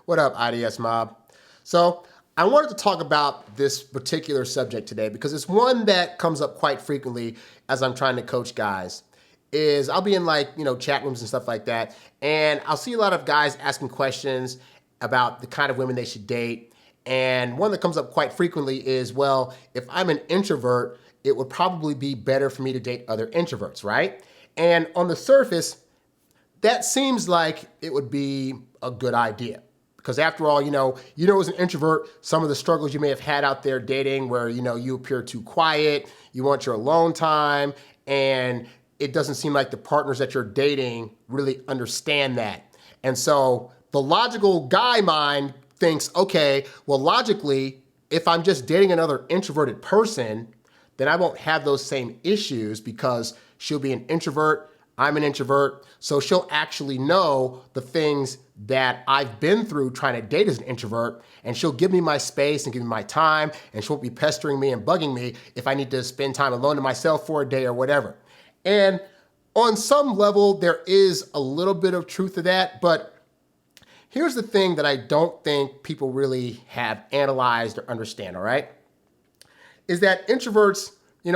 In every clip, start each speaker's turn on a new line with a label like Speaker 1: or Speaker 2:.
Speaker 1: What up, IDS mob? So I wanted to talk about this particular subject today because it's one that comes up quite frequently as I'm trying to coach guys. Is I'll be in chat rooms and stuff like that, and I'll see a lot of guys asking questions about the kind of women they should date. And one that comes up quite frequently is, well, if I'm an introvert, it would probably be better for me to date other introverts, right? And on the surface, that seems like it would be a good idea. Because after all, as an introvert, some of the struggles you may have had out there dating where, you appear too quiet, you want your alone time, and it doesn't seem like the partners that you're dating really understand that. And so the logical guy mind thinks, okay, well, logically, if I'm just dating another introverted person, then I won't have those same issues because she'll be an introvert, I'm an introvert, so she'll actually know the things that I've been through trying to date as an introvert, and she'll give me my space and give me my time, and she won't be pestering me and bugging me if I need to spend time alone to myself for a day or whatever. And on some level, there is a little bit of truth to that, but here's the thing that I don't think people really have analyzed or understand, all right? Is that introverts,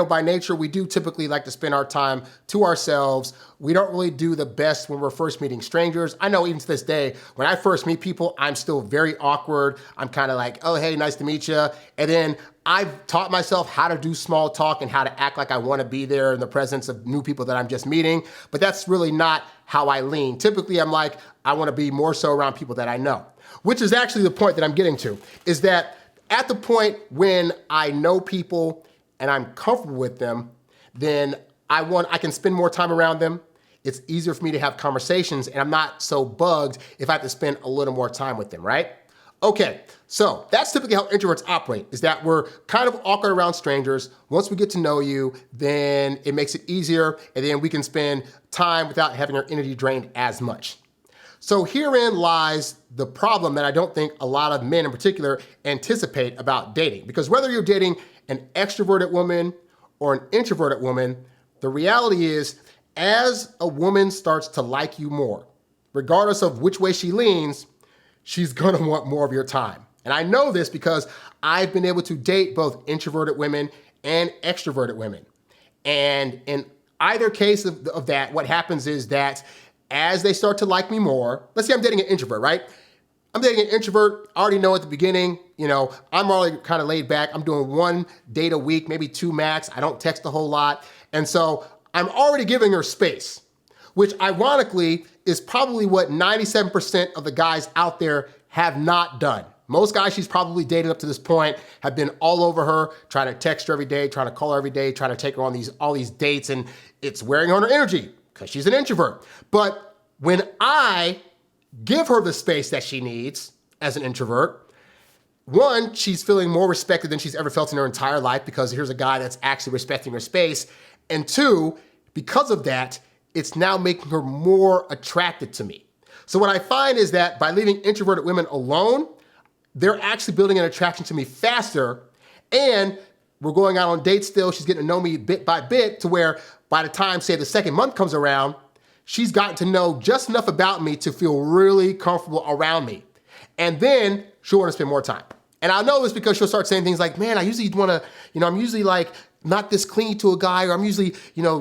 Speaker 1: by nature, we do typically like to spend our time to ourselves. We don't really do the best when we're first meeting strangers. I know even to this day, when I first meet people, I'm still very awkward. I'm kind of like, oh, hey, nice to meet you. And then I've taught myself how to do small talk and how to act like I want to be there in the presence of new people that I'm just meeting. But that's really not how I lean. Typically, I'm like, I want to be more so around people that I know, which is actually the point that I'm getting to, is that at the point when I know people and I'm comfortable with them, then I can spend more time around them. It's easier for me to have conversations, and I'm not so bugged if I have to spend a little more time with them, right? Okay, so that's typically how introverts operate, is that we're kind of awkward around strangers. Once we get to know you, then it makes it easier, and then we can spend time without having our energy drained as much. So herein lies the problem that I don't think a lot of men in particular anticipate about dating. Because whether you're dating an extroverted woman or an introverted woman, the reality is as a woman starts to like you more, regardless of which way she leans, she's gonna want more of your time. And I know this because I've been able to date both introverted women and extroverted women. And in either case of that, what happens is that as they start to like me more, let's say I'm dating an introvert, right? I'm dating an introvert, I already know at the beginning, I'm already kind of laid back. I'm doing 1 date a week, maybe 2 max. I don't text a whole lot. And so I'm already giving her space, which ironically is probably what 97% of the guys out there have not done. Most guys she's probably dated up to this point have been all over her, trying to text her every day, trying to call her every day, trying to take her on all these dates, and it's wearing on her energy because she's an introvert. But when I give her the space that she needs as an introvert, 1, she's feeling more respected than she's ever felt in her entire life because here's a guy that's actually respecting her space. And 2, because of that, it's now making her more attracted to me. So what I find is that by leaving introverted women alone, they're actually building an attraction to me faster, and we're going out on dates still. She's getting to know me bit by bit to where by the time, say, the 2nd month comes around, she's gotten to know just enough about me to feel really comfortable around me. And then she'll want to spend more time. And I know this because she'll start saying things like, man, I usually want to, I'm usually like not this clingy to a guy, or I'm usually,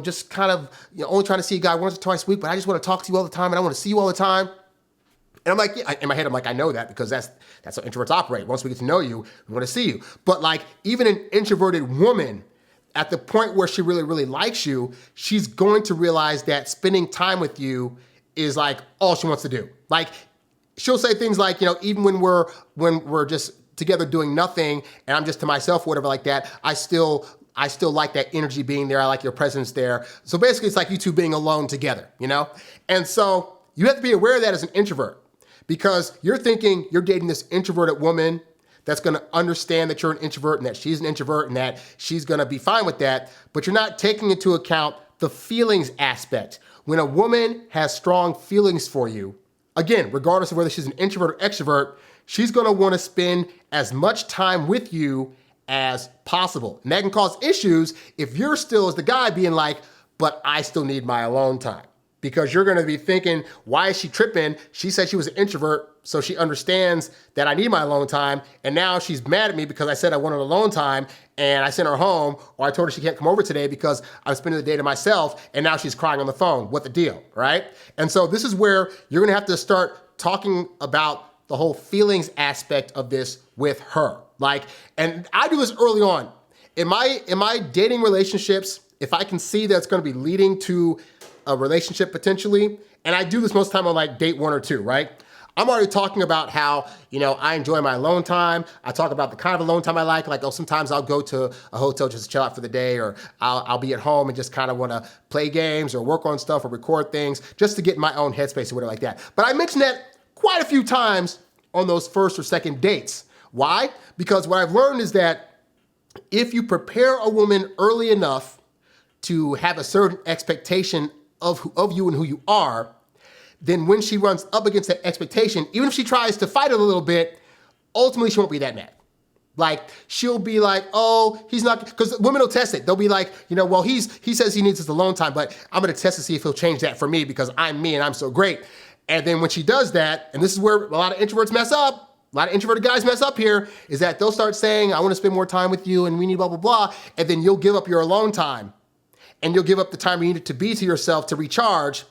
Speaker 1: just kind of, only trying to see a guy once or twice a week, but I just want to talk to you all the time and I want to see you all the time. And I'm like, yeah, in my head, I'm like, I know that because that's how introverts operate. Once we get to know you, we want to see you. But like even an introverted woman, at the point where she really, really likes you, she's going to realize that spending time with you is like all she wants to do. Like she'll say things like, even when we're just together doing nothing and I'm just to myself or whatever like that, I still like that energy being there. I like your presence there. So basically it's like you two being alone together, And so you have to be aware of that as an introvert because you're thinking you're dating this introverted woman that's going to understand that you're an introvert and that she's an introvert and that she's going to be fine with that, but you're not taking into account the feelings aspect. When a woman has strong feelings for you, again, regardless of whether she's an introvert or extrovert, she's going to want to spend as much time with you as possible. And that can cause issues if you're still as the guy being like, but I still need my alone time. because you're going to be thinking, why is she tripping? She said she was an introvert, so she understands that I need my alone time. And now she's mad at me because I said I wanted alone time and I sent her home, or I told her she can't come over today because I'm spending the day to myself. And now she's crying on the phone. What the deal, right? And so this is where you're going to have to start talking about the whole feelings aspect of this with her. And I do this early on. In my dating relationships, if I can see that it's going to be leading to a relationship potentially, and I do this most of the time on date 1 or 2, right? I'm already talking about how, I enjoy my alone time. I talk about the kind of alone time I like. Sometimes I'll go to a hotel just to chill out for the day, or I'll be at home and just kind of want to play games or work on stuff or record things just to get in my own headspace or whatever like that. But I mentioned that quite a few times on those first or second dates. Why? Because what I've learned is that if you prepare a woman early enough to have a certain expectation of you and who you are, then when she runs up against that expectation, even if she tries to fight it a little bit, ultimately she won't be that mad. She'll be like, oh, he's not, because women will test it. They'll be like, well, he says he needs his alone time, but I'm going to test to see if he'll change that for me because I'm me and I'm so great. And then when she does that, and this is where a lot of introverts mess up, a lot of introverted guys mess up here, is that they'll start saying, I want to spend more time with you and we need blah, blah, blah. And then you'll give up your alone time. And you'll give up the time you need to be to yourself to recharge.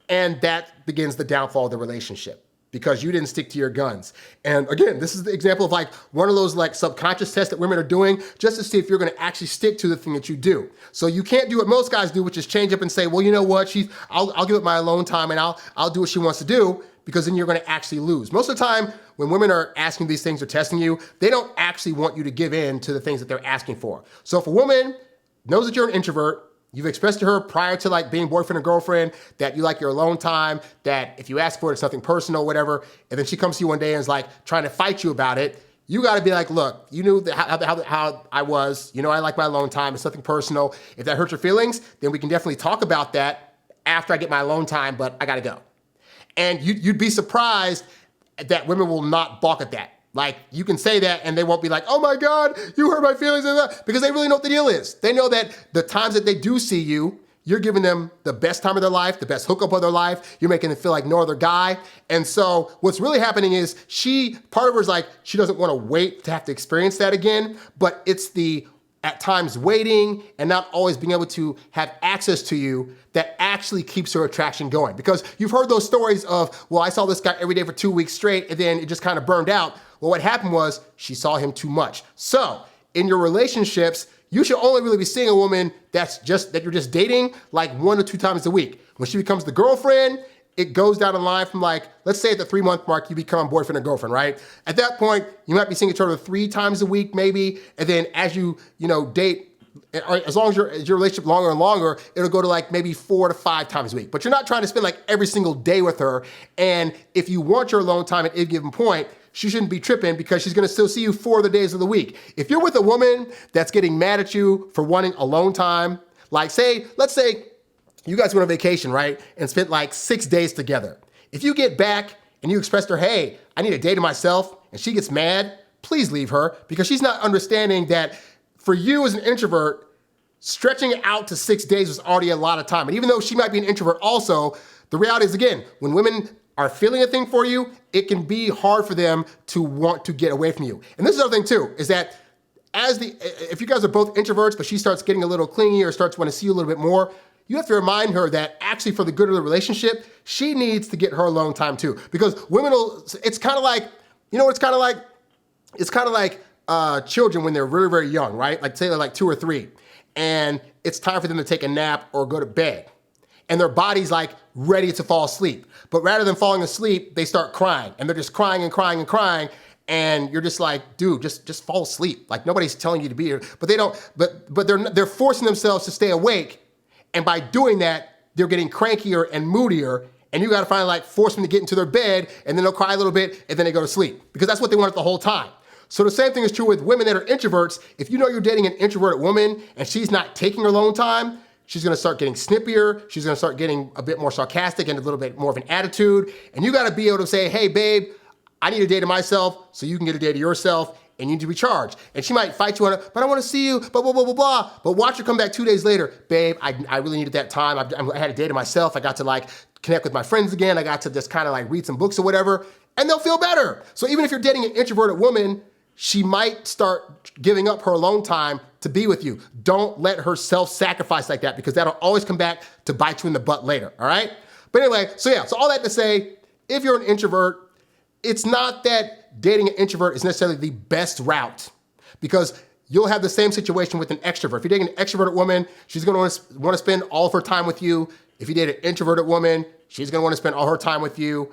Speaker 1: And that begins the downfall of the relationship because you didn't stick to your guns. And again, this is the example of one of those subconscious tests that women are doing just to see if you're going to actually stick to the thing that you do. So you can't do what most guys do, which is change up and say, well, you know what? I'll give up my alone time and I'll do what she wants to do, because then you're going to actually lose. Most of the time when women are asking these things or testing you, they don't actually want you to give in to the things that they're asking for. So if a woman knows that you're an introvert, you've expressed to her prior to being boyfriend or girlfriend that you like your alone time, that if you ask for it, it's nothing personal, whatever, and then she comes to you one day and is trying to fight you about it, you got to be like, look, you knew how I was, I like my alone time, it's nothing personal. If that hurts your feelings, then we can definitely talk about that after I get my alone time, but I got to go. And you'd be surprised that women will not balk at that. You can say that and they won't be like, oh my God, you hurt my feelings, because they really know what the deal is. They know that the times that they do see you, you're giving them the best time of their life, the best hookup of their life. You're making them feel like no other guy. And so what's really happening is part of her is she doesn't want to wait to have to experience that again, but it's the at times waiting and not always being able to have access to you that actually keeps her attraction going. Because you've heard those stories of, well, I saw this guy every day for 2 weeks straight and then it just kind of burned out. Well, what happened was she saw him too much. So in your relationships, you should only really be seeing a woman that you're just dating 1 or 2 times a week. When she becomes the girlfriend, it goes down the line from let's say at the 3-month mark, you become boyfriend or girlfriend, right? At that point, you might be seeing each other 3 times a week, maybe. And then as you date, as long as your relationship longer and longer, it'll go to maybe 4 to 5 times a week. But you're not trying to spend every single day with her. And if you want your alone time at any given point, she shouldn't be tripping because she's going to still see you 4 of the days of the week. If you're with a woman that's getting mad at you for wanting alone time, let's say you guys went on vacation, right? And spent 6 days together. If you get back and you express to her, hey, I need a day to myself, and she gets mad, please leave her, because she's not understanding that for you as an introvert, stretching it out to 6 days was already a lot of time. And even though she might be an introvert also, the reality is, again, when women are feeling a thing for you, it can be hard for them to want to get away from you. And this is the other thing too, is that if you guys are both introverts, but she starts getting a little clingy or starts wanting to see you a little bit more, you have to remind her that actually for the good of the relationship, she needs to get her alone time too. Because women it's kind of like, it's kind of like children when they're very, very young, right? Say they're 2 or 3, and it's time for them to take a nap or go to bed. And their body's ready to fall asleep. But rather than falling asleep, they start crying. And they're just crying and crying and crying. And you're just dude, just fall asleep. Nobody's telling you to be here. But they don't, but they're forcing themselves to stay awake. And by doing that, they're getting crankier and moodier. And you got to finally force them to get into their bed. And then they'll cry a little bit and then they go to sleep. Because that's what they wanted the whole time. So the same thing is true with women that are introverts. If you know you're dating an introverted woman and she's not taking her alone time, she's going to start getting snippier. She's going to start getting a bit more sarcastic and a little bit more of an attitude. And you got to be able to say, hey, babe, I need a day to myself so you can get a day to yourself. and you need to recharge. And she might fight you on it, but I want to see you, blah, blah, blah, blah, blah. But watch her come back 2 days later. Babe, I really needed that time. I had a day to myself. I got to like connect with my friends again. I got to just kind of like read some books or whatever, and they'll feel better. So even if you're dating an introverted woman, she might start giving up her alone time to be with you. Don't let her self-sacrifice like that, because that'll always come back to bite you in the butt later, all right? But anyway, so all that to say, if you're an introvert, it's not that dating an introvert is necessarily the best route, because you'll have the same situation with an extrovert. If you're dating an extroverted woman, she's gonna want to spend all of her time with you. If you date an introverted woman, she's gonna want to spend all her time with you.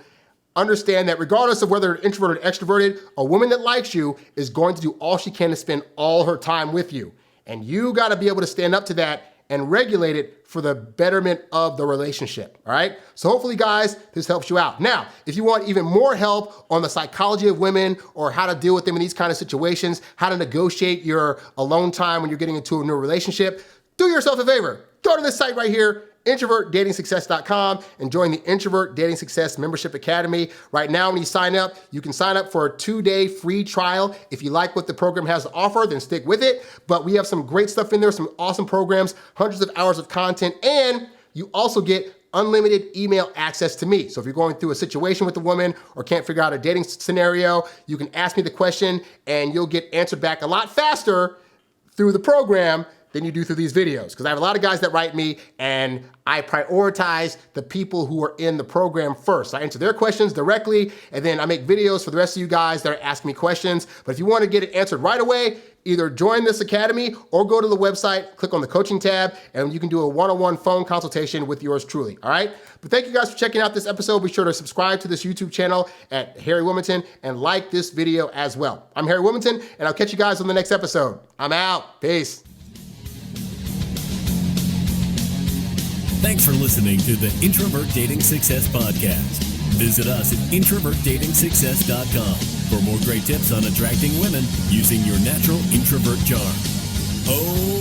Speaker 1: Understand that regardless of whether you're introverted or extroverted, a woman that likes you is going to do all she can to spend all her time with you. And you gotta be able to stand up to that and regulate it for the betterment of the relationship, all right? So hopefully, guys, this helps you out. Now, if you want even more help on the psychology of women or how to deal with them in these kind of situations, how to negotiate your alone time when you're getting into a new relationship, do yourself a favor. Go to this site right here, IntrovertDatingSuccess.com, and join the Introvert Dating Success Membership Academy. Right now, when you sign up, you can sign up for a 2-day free trial. If you like what the program has to offer, then stick with it. But we have some great stuff in there, some awesome programs, hundreds of hours of content, and you also get unlimited email access to me. So if you're going through a situation with a woman or can't figure out a dating scenario, you can ask me the question and you'll get answered back a lot faster through the program than you do through these videos. Because I have a lot of guys that write me and I prioritize the people who are in the program first. I answer their questions directly, and then I make videos for the rest of you guys that are asking me questions. But if you want to get it answered right away, either join this academy or go to the website, click on the coaching tab, and you can do a one-on-one phone consultation with yours truly, all right? But thank you guys for checking out this episode. Be sure to subscribe to this YouTube channel at Harry Wilmington and like this video as well. I'm Harry Wilmington, and I'll catch you guys on the next episode. I'm out. Peace.
Speaker 2: Thanks for listening to the Introvert Dating Success Podcast. Visit us at IntrovertDatingSuccess.com for more great tips on attracting women using your natural introvert charm. Oh,